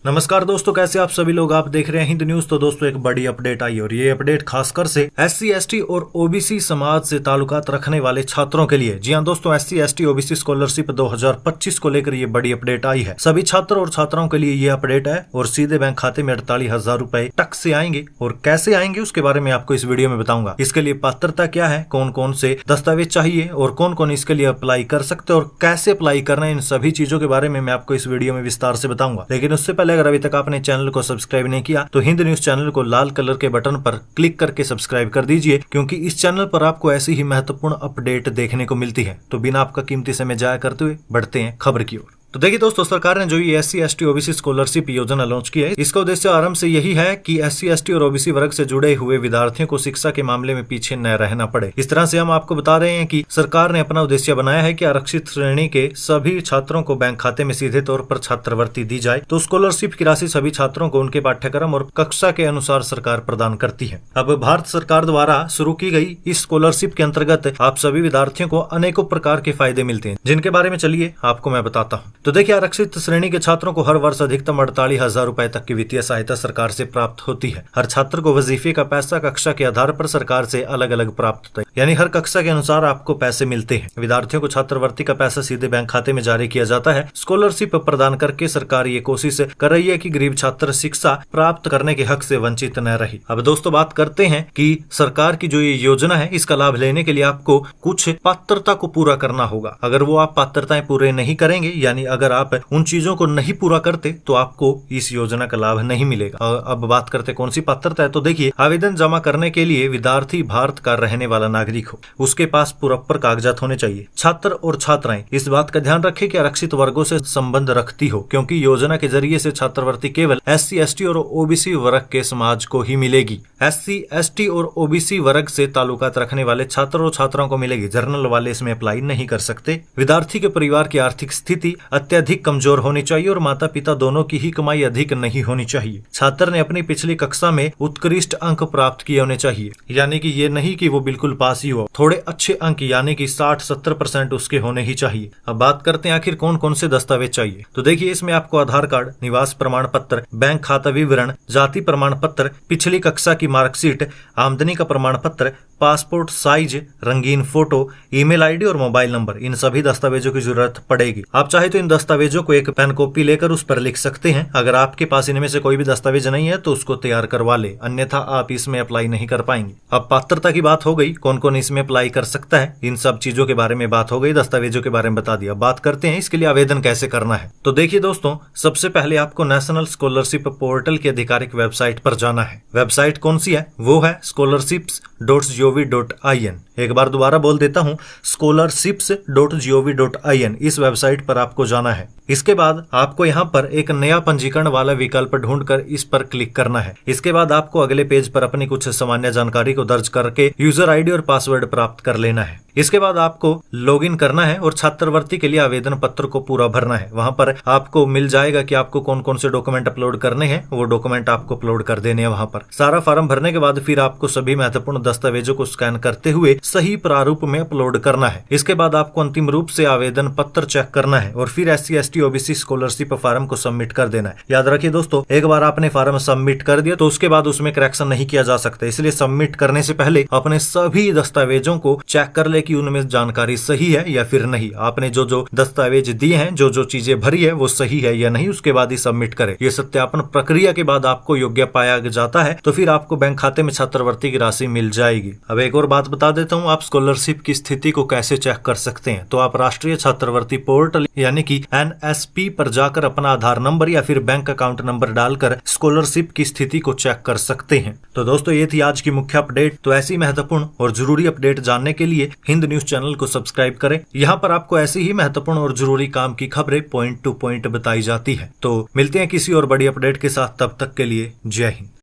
नमस्कार दोस्तों, कैसे आप सभी लोग। आप देख रहे हैं हिंद न्यूज। तो दोस्तों एक बड़ी अपडेट आई और ये अपडेट खासकर से SC ST और OBC समाज से ताल्लुकात रखने वाले छात्रों के लिए। जी हाँ दोस्तों, SC ST OBC स्कॉलरशिप 2025 को लेकर ये बड़ी अपडेट आई है। सभी छात्र और छात्राओं के लिए ये अपडेट है और सीधे बैंक खाते में 48,000 रुपए टक से आएंगे। और कैसे आएंगे उसके बारे में आपको इस वीडियो में बताऊंगा। इसके लिए पात्रता क्या है, कौन कौन से दस्तावेज चाहिए और कौन कौन इसके लिए अप्लाई कर सकते हैं और कैसे अप्लाई करना है, इन सभी चीजों के बारे में मैं आपको इस वीडियो में विस्तार से बताऊंगा। लेकिन उससे पहले अगर अभी तक आपने चैनल को सब्सक्राइब नहीं किया तो हिंद न्यूज चैनल को लाल कलर के बटन पर क्लिक करके सब्सक्राइब कर दीजिए, क्योंकि इस चैनल पर आपको ऐसी ही महत्वपूर्ण अपडेट देखने को मिलती है। तो बिना आपका कीमती समय जाया करते हुए बढ़ते हैं खबर की ओर। तो देखिए दोस्तों, सरकार ने जो ये SC ST OBC स्कॉलरशिप योजना लॉन्च की है, इसका उद्देश्य आरंभ से यही है कि SC ST और OBC वर्ग से जुड़े हुए विद्यार्थियों को शिक्षा के मामले में पीछे न रहना पड़े। इस तरह से हम आपको बता रहे हैं कि सरकार ने अपना उद्देश्य बनाया है कि आरक्षित श्रेणी के सभी छात्रों को बैंक खाते में सीधे तौर पर छात्रवृत्ति दी जाए। तो स्कॉलरशिप की राशि सभी छात्रों को उनके पाठ्यक्रम और कक्षा के अनुसार सरकार प्रदान करती है। अब भारत सरकार द्वारा शुरू की गई इस स्कॉलरशिप के अंतर्गत आप सभी विद्यार्थियों को अनेकों प्रकार के फायदे मिलते हैं, जिनके बारे में चलिए आपको मैं बताता हूँ। तो देखिए, आरक्षित श्रेणी के छात्रों को हर वर्ष अधिकतम 48,000 रुपए तक की वित्तीय सहायता सरकार से प्राप्त होती है। हर छात्र को वजीफे का पैसा कक्षा के आधार पर सरकार से अलग अलग प्राप्त होता है, यानी हर कक्षा के अनुसार आपको पैसे मिलते हैं। विद्यार्थियों को छात्रवृत्ति का पैसा सीधे बैंक खाते में जारी किया जाता है। स्कॉलरशिप प्रदान करके सरकार ये कोशिश कर रही है कि गरीब छात्र शिक्षा प्राप्त करने के हक से वंचित न रहे। अब दोस्तों बात करते हैं कि सरकार की जो ये योजना है, इसका लाभ लेने के लिए आपको कुछ पात्रता को पूरा करना होगा। अगर वो आप पात्रताएं पूरे नहीं करेंगे, यानी अगर आप उन चीजों को नहीं पूरा करते, तो आपको इस योजना का लाभ नहीं मिलेगा। अब बात करते कौन सी पात्रता है। तो देखिए, आवेदन जमा करने के लिए विद्यार्थी भारत का रहने वाला नागरिक हो, उसके पास प्रॉपर कागजात होने चाहिए। छात्र और छात्राएं इस बात का ध्यान रखें कि आरक्षित वर्गों से संबंध रखती हो, क्योंकि योजना के जरिए से छात्रवृत्ति केवल SC ST और OBC वर्ग के समाज को ही मिलेगी। SC ST और OBC वर्ग से ताल्लुकात रखने वाले छात्र और छात्राओं को मिलेगी। जर्नल वाले इसमें अप्लाई नहीं कर सकते। विद्यार्थी के परिवार की आर्थिक स्थिति अत्यधिक कमजोर होनी चाहिए और माता पिता दोनों की ही कमाई अधिक नहीं होनी चाहिए। छात्र ने अपनी पिछली कक्षा में उत्कृष्ट अंक प्राप्त किए होने चाहिए, यानी कि ये नहीं कि वो बिल्कुल पास ही हो, थोड़े अच्छे अंक यानी कि 60-70% उसके होने ही चाहिए। अब बात करते हैं आखिर कौन कौन से दस्तावेज चाहिए। तो देखिए, इसमें आपको आधार कार्ड, निवास प्रमाण पत्र, बैंक खाता विवरण, जाति प्रमाण पत्र, पिछली कक्षा की मार्कशीट, आमदनी का प्रमाण पत्र, पासपोर्ट साइज रंगीन फोटो, ईमेल आईडी और मोबाइल नंबर, इन सभी दस्तावेजों की जरूरत पड़ेगी। आप चाहे तो इन दस्तावेजों को एक पेन कॉपी लेकर उस पर लिख सकते हैं। अगर आपके पास इनमें से कोई भी दस्तावेज नहीं है तो उसको तैयार करवा ले, अन्यथा आप इसमें अप्लाई नहीं कर पाएंगे। अब पात्रता की बात हो गई, कौन कौन इसमें अप्लाई कर सकता है, इन सब चीजों के बारे में बात हो गई, दस्तावेजों के बारे में बता दिया। बात करते हैं इसके लिए आवेदन कैसे करना है। तो देखिए दोस्तों, सबसे पहले आपको नेशनल स्कॉलरशिप पोर्टल की आधिकारिक वेबसाइट पर जाना है। वेबसाइट कौन सी है? वो है scholarships.gov.in। एक बार दोबारा बोल देता हूँ, scholarships.gov.in। इस वेबसाइट पर आपको जाना है। इसके बाद आपको यहाँ पर एक नया पंजीकरण वाला विकल्प ढूंढकर इस पर क्लिक करना है। इसके बाद आपको अगले पेज पर अपनी कुछ सामान्य जानकारी को दर्ज करके यूजर आईडी और पासवर्ड प्राप्त कर लेना है। इसके बाद आपको लॉगिन करना है और छात्रवृत्ति के लिए आवेदन पत्र को पूरा भरना है। वहां पर आपको मिल जाएगा कि आपको कौन कौन से डॉक्यूमेंट अपलोड करने हैं, वो डॉक्यूमेंट आपको अपलोड कर देने हैं। वहां पर सारा फॉर्म भरने के बाद फिर आपको सभी महत्वपूर्ण दस्तावेजों को स्कैन करते हुए सही प्रारूप में अपलोड करना है। इसके बाद आपको अंतिम रूप से आवेदन पत्र चेक करना है और फिर SC ST OBC scholarship form को सबमिट कर देना है। याद रखिए दोस्तों, एक बार आपने फॉर्म सबमिट कर दिया तो उसके बाद उसमें करेक्शन नहीं किया जा सकता, इसलिए सबमिट करने से पहले अपने सभी दस्तावेजों को चेक कर ले कि उनमें जानकारी सही है या फिर नहीं। आपने जो जो दस्तावेज दिए हैं, जो जो चीजें भरी है, वो सही है या नहीं, उसके बाद ही सबमिट करें। ये सत्यापन प्रक्रिया के बाद आपको योग्य पाया जाता है तो फिर आपको बैंक खाते में छात्रवृत्ति की राशि मिल जाएगी। अब एक और बात बता देता हूँ, आप स्कॉलरशिप की स्थिति को कैसे चेक कर सकते हैं। तो आप राष्ट्रीय छात्रवृत्ति पोर्टल यानी कि NSP पर जाकर अपना आधार नंबर या फिर बैंक अकाउंट नंबर डालकर स्कॉलरशिप की स्थिति को चेक कर सकते हैं। तो दोस्तों, ये थी आज की मुख्य अपडेट। तो ऐसी महत्वपूर्ण और जरूरी अपडेट जानने के लिए हिंद न्यूज चैनल को सब्सक्राइब करें। यहाँ पर आपको ऐसी ही महत्वपूर्ण और जरूरी काम की खबरें पॉइंट टू पॉइंट बताई जाती है। तो मिलते हैं किसी और बड़ी अपडेट के साथ, तब तक के लिए जय हिंद।